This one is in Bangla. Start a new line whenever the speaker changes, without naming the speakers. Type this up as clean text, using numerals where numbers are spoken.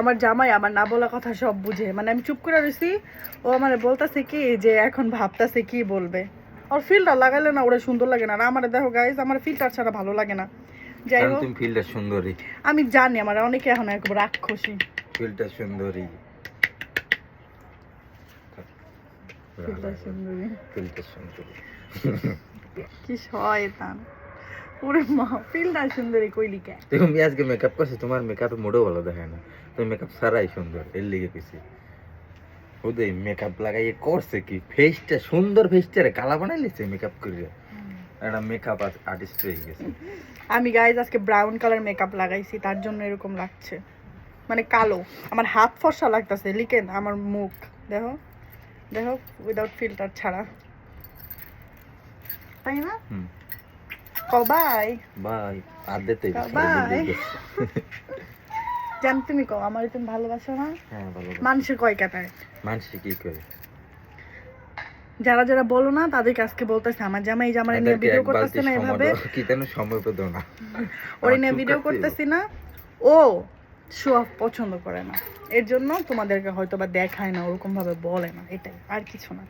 আমার জামাই আমার না বলা কথা সব বুঝে, মানে আমি চুপ করে রয়েছি, ও আমার বলতেছে কি যে এখন ভাবতেছে কি বলবে। ওর ফিল্টার লাগালে না ওরা সুন্দর লাগে না, আর আমার দেখো গাইস আমার ফিল্টার ছাড়া ভালো লাগে না। যাই হোক
তুমি ফিল্টার সুন্দরী,
আমি জানি আমার অনেকে এখন একবার রাক্ষসী।
ফিল্টার সুন্দরী,
ফিল্টার সুন্দরী,
ফিল্টার সুন্দরী।
কি শয়তান। ওরে মা, ফিল্টার সুন্দরী কইলি কে?
তুমি আজকে মেকআপ করছো, তোমার মেকআপে মোটেও ভালো দেখে না, তুমি মেকআপ ছাড়াই সুন্দর, এর লিগে কইছি। ওদের মেকআপ লাগাইয়ে করছে কি, ফেসটা সুন্দর, ফেসটারে কালা বানাই লিছে মেকআপ করে, একটা মেকআপ আর্টিস্ট হয়ে গেছে।
আমি গাইজ আজকে ব্রাউন কালার মেকআপ লাগাইছি, তার জন্য এরকম লাগছে, মানে কালো। আমার হাত ফর্সা লাগতেছে, লিখেন আমার মুখ দেখো, দেখো উইদাউট ফিল্টার ছাড়া, তাই না? বাই
বাই, আর দিতেই
বাই। জান তুমি কও আমার তুমি ভালোবাসো না?
হ্যাঁ ভালো।
মানুষের কয় কাটায়,
মানুষ কি করে?
যারা যারা বলো না তাদেরকে আজকে বলতেছে আমার জামাই এই জামাই নিয়ে ভিডিও করতেছে না এভাবে,
কি যেন সময় পেত না,
ওরে নিয়ে ভিডিও করতেছি না, ও শো অফ পছন্দ করে না, এর জন্য তোমাদেরকে হয়তো বা দেখায় না, ওরকম ভাবে বলে না, এটাই আর কিছু না।